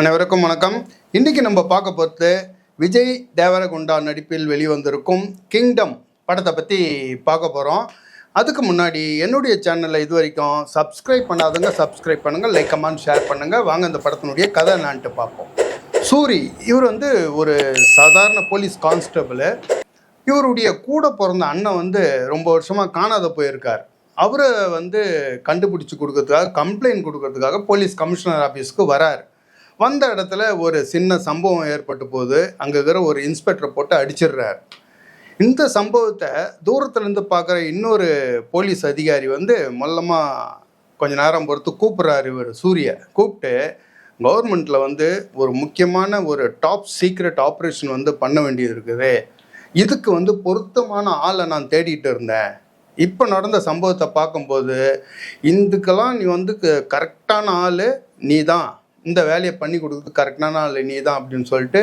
அனைவருக்கும் வணக்கம். இன்னைக்கு நம்ம பார்க்க போகிறது விஜய் தேவரகுண்டா நடிப்பில் வெளிவந்திருக்கும் கிங்டம் படத்தை பற்றி பார்க்க போகிறோம். அதுக்கு முன்னாடி என்னுடைய சேனலில் இது வரைக்கும் சப்ஸ்கிரைப் பண்ணாதவங்க சப்ஸ்கிரைப் பண்ணுங்கள், லைக் கமெண்ட் ஷேர் பண்ணுங்கள். வாங்க இந்த படத்தினுடைய கதை என்னான்ட்டு பார்ப்போம். சூரி இவர் ஒரு சாதாரண போலீஸ் கான்ஸ்டபிள். இவருடைய கூட பிறந்த அண்ணன் ரொம்ப வருஷமாக காணாத போயிருக்கார். அவரை கண்டுபிடிச்சி கொடுக்கறதுக்காக கம்ப்ளைண்ட் கொடுக்கறதுக்காக போலீஸ் கமிஷனர் ஆஃபீஸ்க்கு வரார். வந்த இடத்துல ஒரு சின்ன சம்பவம் ஏற்பட்டு போது அங்கே இருக்கிற ஒரு இன்ஸ்பெக்டரை போட்டு அடிச்சிடுறார். இந்த சம்பவத்தை தூரத்துலேருந்து பார்க்குற இன்னொரு போலீஸ் அதிகாரி மொல்லமாக கொஞ்ச நேரம் பொறுத்து கூப்பிட்றாரு. இவர் சூரிய கூப்பிட்டு கவர்மெண்ட்டில் ஒரு முக்கியமான ஒரு டாப் சீக்ரெட் ஆப்ரேஷன் பண்ண வேண்டியது இருக்குது. இதுக்கு பொருத்தமான ஆளை நான் தேடிட்டு இருந்தேன். இப்போ நடந்த சம்பவத்தை பார்க்கும்போது இதுக்கெல்லாம் நீ கரெக்டான ஆள் நீ தான், இந்த வேலையை பண்ணி கொடுக்குறது கரெக்டான ஆள் நீ தான் அப்படின்னு சொல்லிட்டு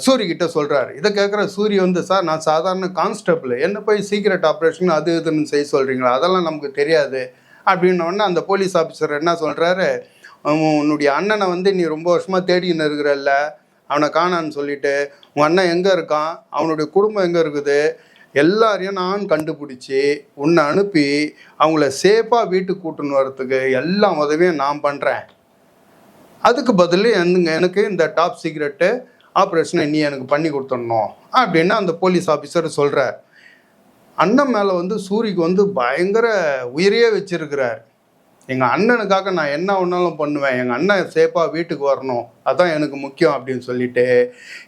சூரியக்கிட்ட சொல்கிறாரு. இதை கேட்குற சூரிய சார் நான் சாதாரண கான்ஸ்டபிள், என்ன போய் சீக்ரெட் ஆப்ரேஷன் அது இதுன்னு செய்ய சொல்கிறீங்களா, அதெல்லாம் நமக்கு தெரியாது அப்படின்னோடனே அந்த போலீஸ் ஆஃபீஸர் என்ன சொல்கிறாரு, உன்னுடைய அண்ணனை நீ ரொம்ப வருஷமாக தேடின்னு இருக்கிறல்ல, அவனை காணான்னு சொல்லிட்டு உன் அண்ணன் எங்கே இருக்கான், அவனுடைய குடும்பம் எங்கே இருக்குது, எல்லாரையும் நான் கண்டுபிடிச்சி உன்னை அனுப்பி அவங்கள சேஃபாக வீட்டுக்கு கூட்டுன்னு வர்றதுக்கு எல்லா உதவியும் நான் பண்ணுறேன். அதுக்கு பதில் எனக்கு இந்த டாப் சீக்ரெட்டு ஆப்ரேஷனை நீ எனக்கு பண்ணி கொடுத்துடணும் அப்படின்னு அந்த போலீஸ் ஆஃபீஸர் சொல்கிறார். அண்ணன் மேலே சூரிக்கு பயங்கர உயிரையே வச்சிருக்கிறார். எங்கள் அண்ணனுக்காக நான் என்ன ஒன்றாலும் பண்ணுவேன், எங்கள் அண்ணன் சேஃபாக வீட்டுக்கு வரணும், அதுதான் எனக்கு முக்கியம் அப்படின்னு சொல்லிட்டு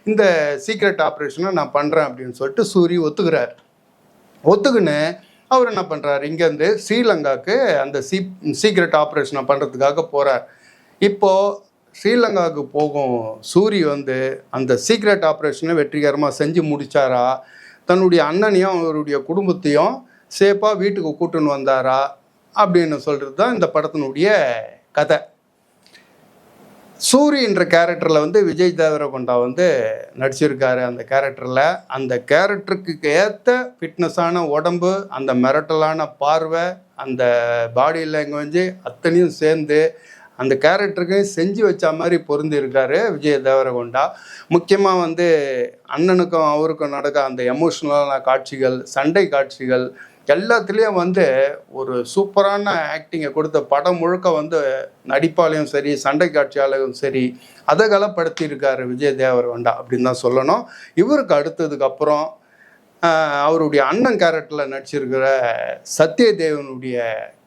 இந்த சீக்ரெட் ஆப்ரேஷனை நான் பண்ணுறேன் அப்படின்னு சொல்லிட்டு சூரி ஒத்துக்கிறார். ஒத்துக்குன்னு அவர் என்ன பண்ணுறாரு, இங்கேருந்து ஸ்ரீலங்காவுக்கு அந்த சீக்ரெட் ஆப்ரேஷனை பண்ணுறதுக்காக போகிறார். இப்போது ஸ்ரீலங்காவுக்கு போகும் சூரி அந்த சீக்ரெட் ஆப்ரேஷனை வெற்றிகரமாக செஞ்சு முடித்தாரா, தன்னுடைய அண்ணனையும் அவருடைய குடும்பத்தையும் சேஃபாக வீட்டுக்கு கூட்டுன்னு வந்தாரா அப்படின்னு சொல்கிறது தான் இந்த படத்தினுடைய கதை. சூரின்ற கேரக்டரில் விஜய் தேவரகுண்டா நடிச்சிருக்காரு. அந்த கேரக்டருக்கு ஏற்ற ஃபிட்னஸான உடம்பு, அந்த மிரட்டலான பார்வை, அந்த பாடி லாங்குவேஜ் அத்தனையும் சேர்ந்து அந்த கேரக்டருக்கு செஞ்சு வச்ச மாதிரி பொருந்திருக்காரு விஜய் தேவரகுண்டா. முக்கியமாக அண்ணனுக்கும் அவருக்கும் நடக்க அந்த எமோஷ்னலான காட்சிகள், சண்டை காட்சிகள் எல்லாத்துலேயும் ஒரு சூப்பரான ஆக்டிங்கை கொடுத்த படம் முழுக்க நடிப்பாலையும் சரி சண்டை காட்சியாலையும் சரி அதை கலப்படுத்தியிருக்காரு விஜய் தேவரகுண்டா அப்படின்னு தான் சொல்லணும். இவருக்கு அடுத்ததுக்கப்புறம் அவருடைய அண்ணன் கேரக்டரில் நடிச்சிருக்கிற சத்யதேவனுடைய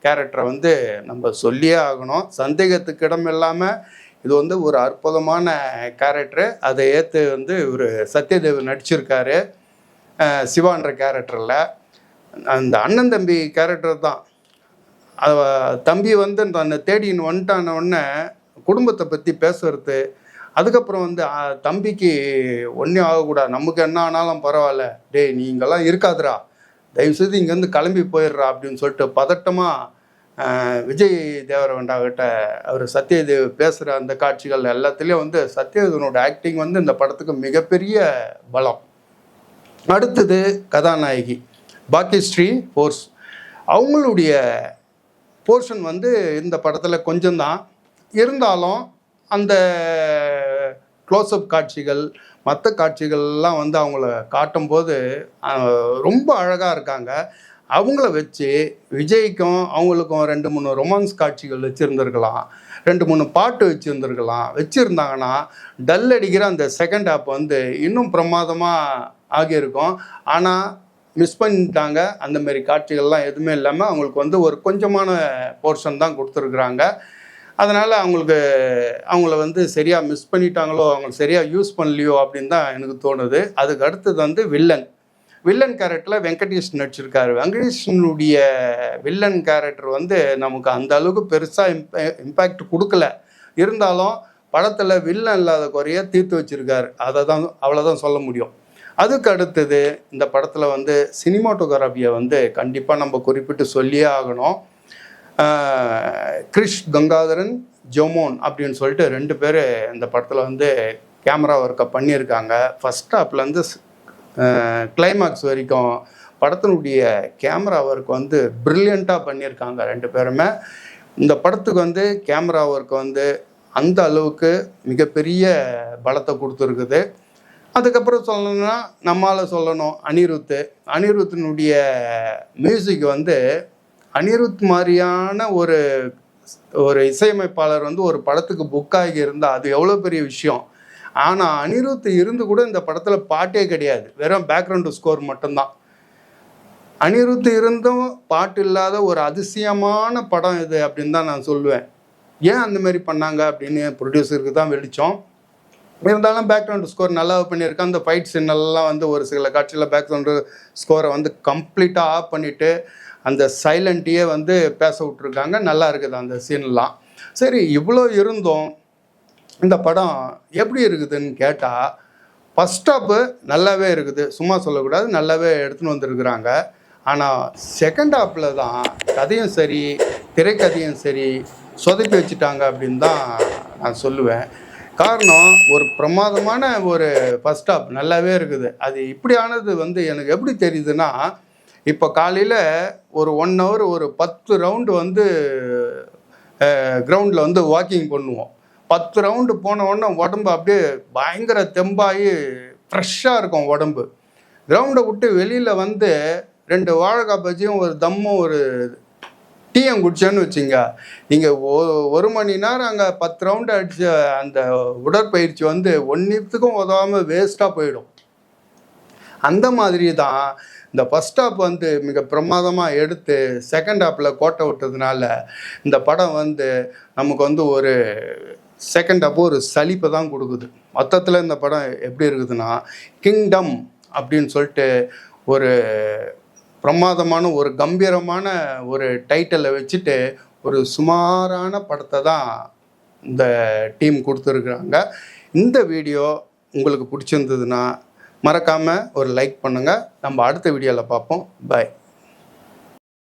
கேரக்டரை நம்ம சொல்லியே ஆகணும். சந்தேகத்துக்கு இடம் இல்லாமல் இது ஒரு அற்புதமான கேரக்டரு. அதை ஏற்று இவர் சத்யதேவ் நடிச்சிருக்காரு சிவான்ற கேரக்டரில். அந்த அண்ணன் தம்பி கேரக்டர் தான். தம்பி தன்னை தேடின்னு வந்துட்டான உடனே குடும்பத்தை பற்றி பேசுறது, அதுக்கப்புறம் தம்பிக்கு ஒன்றும் ஆகக்கூடாது, நமக்கு என்ன ஆனாலும் பரவாயில்ல, டேய் நீ இங்கெல்லாம் இருக்காதுரா, தயவுசெய்து இங்கேருந்து கிளம்பி போயிடுறா அப்படின்னு சொல்லிட்டு பதட்டமாக விஜய் தேவரகுண்டா கிட்ட அவர் சத்யதேவ் பேசுகிற அந்த காட்சிகள் எல்லாத்துலேயும் சத்யதேவனோட ஆக்டிங் இந்த படத்துக்கு மிகப்பெரிய பலம். அடுத்தது கதாநாயகி பாக்கியஸ்ரீ போர்ஸ். அவங்களுடைய போர்ஷன் இந்த படத்தில் கொஞ்சம்தான் இருந்தாலும் அந்த க்ளோஸ்அப் காட்சிகள் மற்ற காட்சிகள்லாம் அவங்கள காட்டும்போது ரொம்ப அழகாக இருக்காங்க. அவங்கள வச்சு விஜய்க்கும் அவங்களுக்கும் 2-3 ரொமான்ஸ் காட்சிகள் வச்சுருந்துருக்கலாம், 2-3 பாட்டு வச்சுருந்தாங்கன்னா டல் அடிக்கிற அந்த செகண்ட் ஹாப் இன்னும் பிரமாதமாக ஆகியிருக்கும். ஆனால் மிஸ் பண்ணிட்டாங்க. அந்தமாரி காட்சிகள்லாம் எதுவுமே இல்லாமல் அவங்களுக்கு ஒரு கொஞ்சமான போர்ஷன் தான் கொடுத்துருக்குறாங்க. அதனால் அவங்கள சரியாக மிஸ் பண்ணிட்டாங்களோ, அவங்க சரியாக யூஸ் பண்ணலையோ அப்படின்னு தான் எனக்கு தோணுது. அதுக்கு அடுத்தது வில்லன் கேரக்டரில் வெங்கடேஷ் நடிச்சிருக்காரு. வெங்கடேஷனுடைய வில்லன் கேரக்டர் நமக்கு அந்த அளவுக்கு பெருசாக இம்பேக்ட் கொடுக்கல. இருந்தாலும் படத்தில் வில்லன் இல்லாத குறைய தீர்த்து வச்சுருக்காரு. அவ்வளோதான் சொல்ல முடியும். அதுக்கு அடுத்தது இந்த படத்தில் சினிமாட்டோகிராஃபியை கண்டிப்பாக நம்ம குறிப்பிட்டு சொல்லியே ஆகணும். கிரிஷ் கங்காதரன் ஜோமோன் அப்படின்னு சொல்லிட்டு 2 பேர் இந்த படத்தில் கேமரா ஒர்க்கை பண்ணியிருக்காங்க. ஃபஸ்ட் ஹாப்லேருந்து கிளைமாக்ஸ் வரைக்கும் படத்தினுடைய கேமரா ஒர்க் ப்ரில்லியண்ட்டாக பண்ணியிருக்காங்க 2 பேருமே. இந்த படத்துக்கு கேமரா ஒர்க் அந்த அளவுக்கு மிகப்பெரிய பலத்தை கொடுத்துருக்குது. அதுக்கப்புறம் சொல்லணும்னா நம்மளால் சொல்லணும் அனிருத்தினுடைய மியூசிக் வந்து அனிருத் மாதிரியான ஒரு இசையமைப்பாளர் வந்து ஒரு படத்துக்கு புக் ஆகி இருந்தால் அது எவ்வளோ பெரிய விஷயம். ஆனால் அனிருத் இருந்து கூட இந்த படத்தில் பாட்டே கிடையாது, வெறும் பேக்ரவுண்டு ஸ்கோர் மட்டும்தான். அனிருத் இருந்தும் பாட்டு இல்லாத ஒரு அதிசயமான படம் இது அப்படின்னு தான் நான் சொல்லுவேன். ஏன் அந்த மாதிரி பண்ணாங்க அப்படின்னு ப்ரொடியூசருக்கு தான் வெளிச்சம். இருந்தாலும் பேக்ரவுண்டு ஸ்கோர் நல்லா பண்ணியிருக்கேன். அந்த ஃபைட் சீனெல்லாம் வந்து ஒரு சில காட்சியில் பேக்ரவுண்டு ஸ்கோரை வந்து கம்ப்ளீட்டாக ஆஃப் பண்ணிவிட்டு அந்த சைலண்ட்டையே வந்து பேச விட்ருக்காங்க. நல்லா இருக்குது அந்த சீன்லாம். சரி, இவ்வளோ இருந்தும் இந்த படம் எப்படி இருக்குதுன்னு கேட்டால், ஃபஸ்ட் ஹாப்பு நல்லாவே இருக்குது, சும்மா சொல்லக்கூடாது, நல்லாவே எடுத்துன்னு வந்திருக்கிறாங்க. ஆனால் செகண்ட் ஹாப்பில் தான் கதையும் சரி திரைக்கதையும் சரி சொதப்பி வச்சுட்டாங்க அப்படின்னு தான் நான் சொல்லுவேன். காரணம், ஒரு பிரமாதமான ஒரு ஃபஸ்ட் ஹாப் நல்லாவே இருக்குது. அது இப்படி ஆனது வந்து எனக்கு எப்படி தெரியுதுன்னா, இப்போ காலையில் ஒரு 1 ஹவர் ஒரு 10 ரவுண்டு வந்து கிரவுண்டில் வந்து வாக்கிங் பண்ணுவோம். 10 ரவுண்டு போன உடனே உடம்பு அப்படியே பயங்கர தெம்பாகி ஃப்ரெஷ்ஷாக இருக்கும் உடம்பு. கிரவுண்டை விட்டு வெளியில் வந்து 2 வாழைக்காய் பஜ்ஜியும் ஒரு தம்மும் ஒரு டீயும் குடிச்சேன்னு வச்சுங்க, நீங்கள் 1 மணி நேரம் அங்கே 10 ரவுண்டு அடித்த அந்த உடற்பயிற்சி வந்து ஒன்றுத்துக்கும் உதவாமல் வேஸ்ட்டாக போயிடும். அந்த மாதிரி தான் இந்த ஃபஸ்ட் ஹாப் வந்து மிக பிரமாதமாக எடுத்து செகண்ட் ஹாப்பில் கோட்டை விட்டதுனால இந்த படம் வந்து நமக்கு வந்து ஒரு செகண்ட் ஹாப்பு ஒரு சலிப்பை தான் கொடுக்குது. மொத்தத்தில் இந்த படம் எப்படி இருக்குதுன்னா, கிங்டம் அப்படின்னு சொல்லிட்டு ஒரு பிரமாதமான ஒரு கம்பீரமான ஒரு டைட்டிலை வச்சுட்டு ஒரு சுமாரான படத்தை தான் இந்த டீம் கொடுத்துருக்குறாங்க. இந்த வீடியோ உங்களுக்கு பிடிச்சிருந்ததுன்னா மறக்காமல் ஒரு லைக் பண்ணுங்கள். நம்ம அடுத்த வீடியோவில் பார்ப்போம். பாய்.